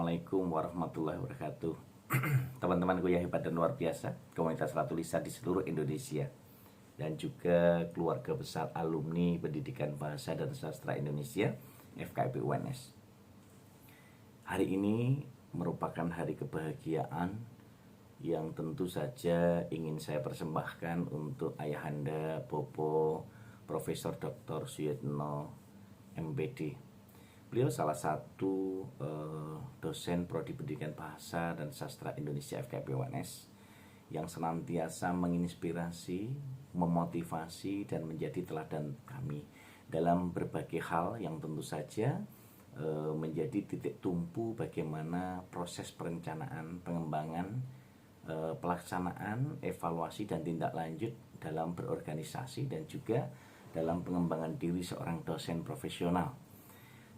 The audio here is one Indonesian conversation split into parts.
Assalamualaikum warahmatullahi wabarakatuh. Teman-temanku yang hebat dan luar biasa, komunitas Ratu Lisa di seluruh Indonesia, dan juga keluarga besar alumni Pendidikan Bahasa dan Sastra Indonesia FKIP UNS. Hari ini merupakan hari kebahagiaan yang tentu saja ingin saya persembahkan untuk Ayahanda Bopo Profesor Dr. Suyitno MPD. Beliau salah satu dosen Prodi Pendidikan Bahasa dan Sastra Indonesia FKIP UNS yang senantiasa menginspirasi, memotivasi, dan menjadi teladan kami dalam berbagai hal yang tentu saja menjadi titik tumpu bagaimana proses perencanaan, pengembangan, pelaksanaan, evaluasi, dan tindak lanjut dalam berorganisasi dan juga dalam pengembangan diri seorang dosen profesional.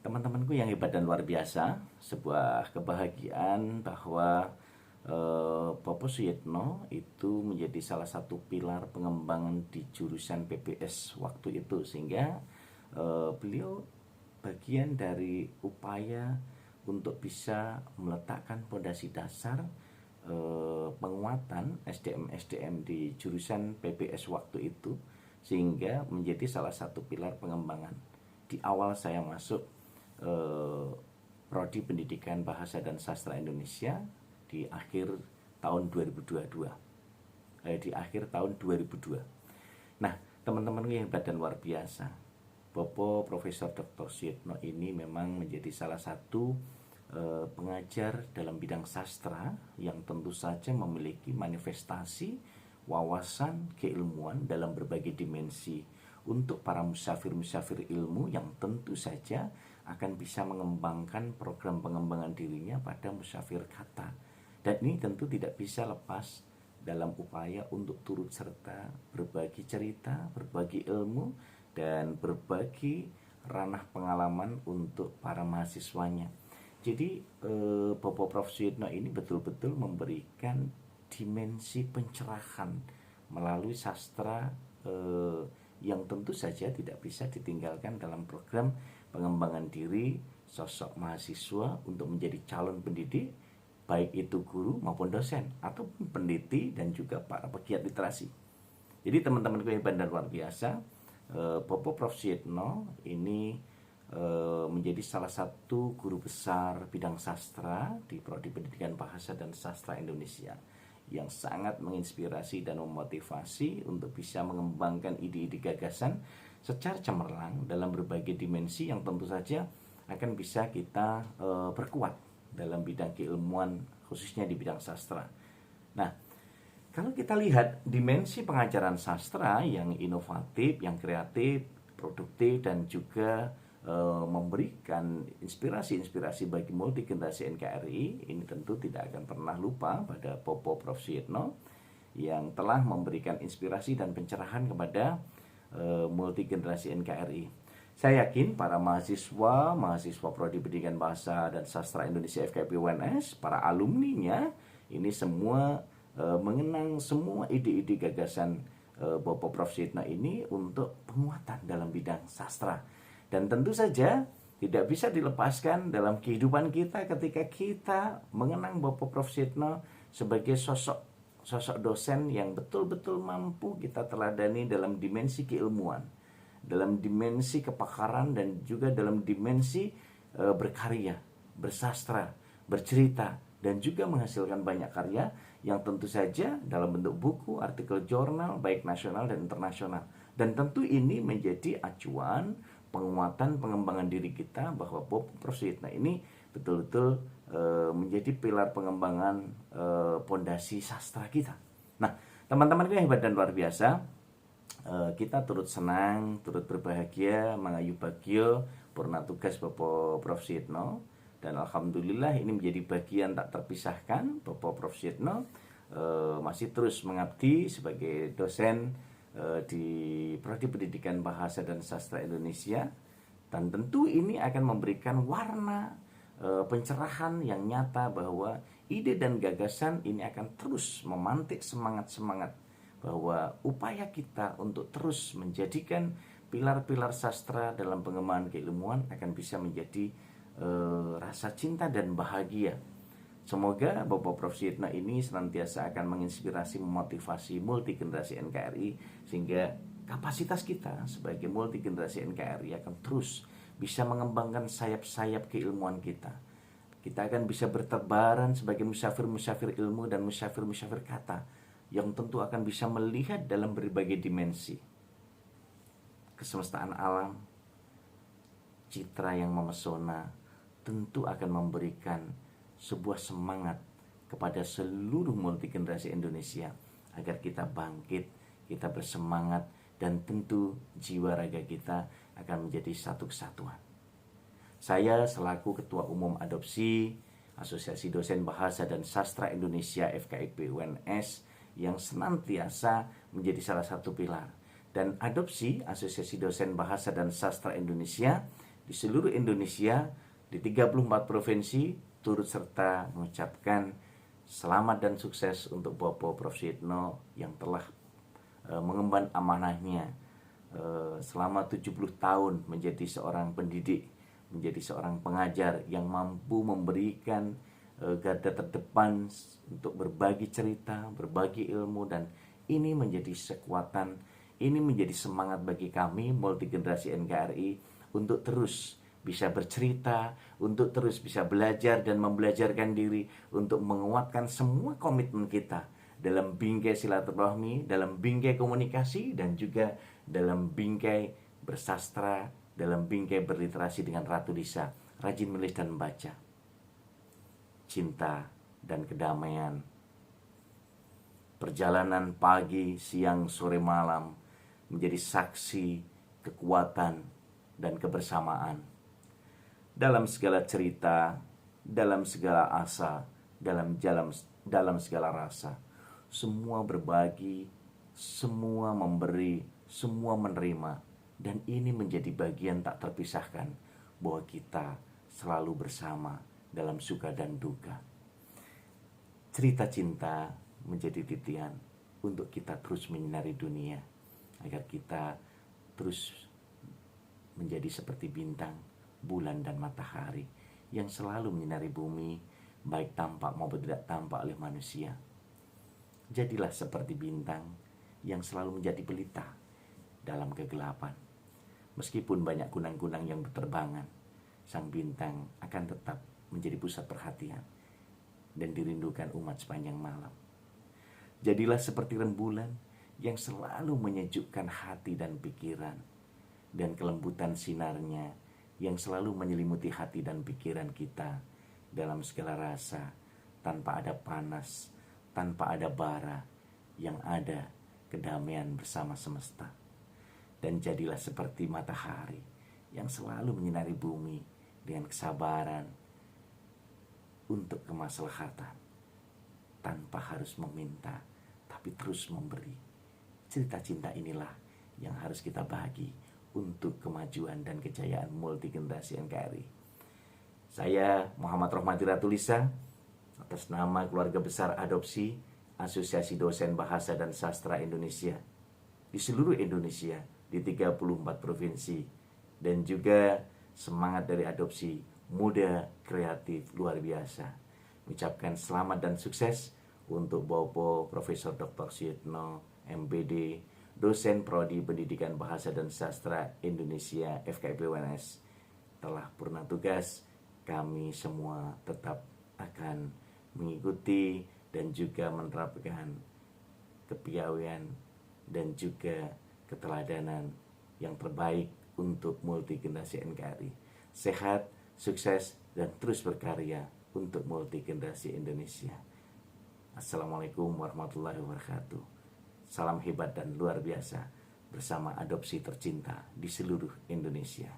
Teman-temanku yang hebat dan luar biasa, sebuah kebahagiaan bahwa Bapak Suyitno itu menjadi salah satu pilar pengembangan di jurusan PBS waktu itu, sehingga beliau bagian dari upaya untuk bisa meletakkan fondasi dasar penguatan SDM di jurusan PBS waktu itu, sehingga menjadi salah satu pilar pengembangan. Di awal saya masuk Prodi Pendidikan Bahasa dan Sastra Indonesia di akhir tahun 2022. Di akhir tahun 2002. Nah, teman-teman yang hebat dan luar biasa, Bapak Profesor Dr. Suyitno ini memang menjadi salah satu pengajar dalam bidang sastra yang tentu saja memiliki manifestasi wawasan keilmuan dalam berbagai dimensi untuk para musafir-musafir ilmu yang tentu saja akan bisa mengembangkan program pengembangan dirinya pada musafir kata. Dan ini tentu tidak bisa lepas dalam upaya untuk turut serta berbagi cerita, berbagi ilmu, dan berbagi ranah pengalaman untuk para mahasiswanya. Jadi Bapak Prof. Suyitno ini betul-betul memberikan dimensi pencerahan melalui sastra yang tentu saja tidak bisa ditinggalkan dalam program pengembangan diri sosok mahasiswa untuk menjadi calon pendidik, baik itu guru maupun dosen ataupun peneliti dan juga para pegiat literasi. Jadi teman-teman hebat dan luar biasa, Bapak Prof. Suyitno ini menjadi salah satu guru besar bidang sastra di Prodi Pendidikan Bahasa dan Sastra Indonesia yang sangat menginspirasi dan memotivasi untuk bisa mengembangkan ide-ide gagasan secara cemerlang dalam berbagai dimensi yang tentu saja akan bisa kita perkuat dalam bidang keilmuan, khususnya di bidang sastra. Nah, kalau kita lihat dimensi pengajaran sastra yang inovatif, yang kreatif, produktif, dan juga memberikan inspirasi-inspirasi bagi multi generasi NKRI, ini tentu tidak akan pernah lupa pada Bapak Prof. Suyitno yang telah memberikan inspirasi dan pencerahan kepada multi generasi NKRI. Saya yakin para mahasiswa Prodi Pendidikan Bahasa dan Sastra Indonesia FKIP UNS, para alumninya, ini semua mengenang semua ide-ide gagasan Bapak Prof. Suyitno ini untuk penguatan dalam bidang sastra. Dan tentu saja tidak bisa dilepaskan dalam kehidupan kita ketika kita mengenang Bapak Prof. Suyitno sebagai sosok dosen yang betul-betul mampu kita teladani dalam dimensi keilmuan, dalam dimensi kepakaran, dan juga dalam dimensi berkarya, bersastra, bercerita, dan juga menghasilkan banyak karya yang tentu saja dalam bentuk buku, artikel jurnal, baik nasional dan internasional. Dan tentu ini menjadi acuan penguatan pengembangan diri kita bahwa Bapak Prof. Suyitno ini betul-betul menjadi pilar pengembangan pondasi sastra kita. Nah, teman-teman yang hebat dan luar biasa, kita turut senang, turut berbahagia mengayu bagio purna tugas Bapak Prof. Suyitno, dan alhamdulillah ini menjadi bagian tak terpisahkan. Bapak Prof. Suyitno masih terus mengabdi sebagai dosen di Prodi Pendidikan Bahasa dan Sastra Indonesia, dan tentu ini akan memberikan warna pencerahan yang nyata bahwa ide dan gagasan ini akan terus memantik semangat-semangat bahwa upaya kita untuk terus menjadikan pilar-pilar sastra dalam pengembangan keilmuan akan bisa menjadi rasa cinta dan bahagia. Semoga Bapak Prof. Suyitno ini senantiasa akan menginspirasi, memotivasi multi generasi NKRI, sehingga kapasitas kita sebagai multi generasi NKRI akan terus bisa mengembangkan sayap-sayap keilmuan kita. Kita akan bisa bertebaran sebagai musafir-musafir ilmu dan musafir-musafir kata yang tentu akan bisa melihat dalam berbagai dimensi kesemestaan alam. Citra yang memesona tentu akan memberikan sebuah semangat kepada seluruh multi generasi Indonesia agar kita bangkit, kita bersemangat, dan tentu jiwa raga kita akan menjadi satu kesatuan. Saya selaku Ketua Umum Adopsi Asosiasi Dosen Bahasa dan Sastra Indonesia FKIP UNS yang senantiasa menjadi salah satu pilar, dan Adopsi Asosiasi Dosen Bahasa dan Sastra Indonesia di seluruh Indonesia di 34 provinsi turut serta mengucapkan selamat dan sukses untuk Bapak Prof. Suyitno yang telah mengemban amanahnya selama 70 tahun menjadi seorang pendidik, menjadi seorang pengajar yang mampu memberikan garda terdepan untuk berbagi cerita, berbagi ilmu, dan ini menjadi kekuatan, ini menjadi semangat bagi kami multi generasi NKRI untuk terus bisa bercerita, untuk terus bisa belajar dan membelajarkan diri, untuk menguatkan semua komitmen kita dalam bingkai silaturahmi, dalam bingkai komunikasi, dan juga dalam bingkai bersastra, dalam bingkai berliterasi dengan Ratu Lisa, rajin menulis dan membaca. Cinta dan kedamaian. Perjalanan pagi, siang, sore, malam menjadi saksi kekuatan dan kebersamaan. Dalam segala cerita, dalam segala asa, dalam segala rasa, semua berbagi, semua memberi, semua menerima, dan ini menjadi bagian tak terpisahkan bahwa kita selalu bersama dalam suka dan duka. Cerita cinta menjadi titian untuk kita terus menyinari dunia, agar kita terus menjadi seperti bintang, bulan, dan matahari yang selalu menyinari bumi, baik tampak maupun tidak tampak oleh manusia. Jadilah seperti bintang yang selalu menjadi pelita dalam kegelapan. Meskipun banyak kunang-kunang yang berterbangan, sang bintang akan tetap menjadi pusat perhatian dan dirindukan umat sepanjang malam. Jadilah seperti rembulan yang selalu menyejukkan hati dan pikiran, dan kelembutan sinarnya yang selalu menyelimuti hati dan pikiran kita dalam segala rasa, tanpa ada panas, tanpa ada bara, yang ada kedamaian bersama semesta. Dan jadilah seperti matahari yang selalu menyinari bumi dengan kesabaran untuk kemaslahatan, tanpa harus meminta, tapi terus memberi. Cerita cinta inilah yang harus kita bagi untuk kemajuan dan kejayaan multi generasi NKRI. Saya Muhammad Rohmati Ratu Lisa, atas nama keluarga besar Adopsi Asosiasi Dosen Bahasa dan Sastra Indonesia di seluruh Indonesia di 34 provinsi, dan juga semangat dari Adopsi muda, kreatif, luar biasa, mengucapkan selamat dan sukses untuk Bapak Profesor Dr. Suyitno, MPD, dosen Prodi Pendidikan Bahasa dan Sastra Indonesia FKIP UNS. Telah purna tugas, kami semua tetap akan mengikuti dan juga menerapkan kepiawaian dan juga keteladanan yang terbaik untuk multi generasi NKRI. Sehat, sukses, dan terus berkarya untuk multi generasi Indonesia. Assalamualaikum warahmatullahi wabarakatuh. Salam hebat dan luar biasa bersama Adopsi tercinta di seluruh Indonesia.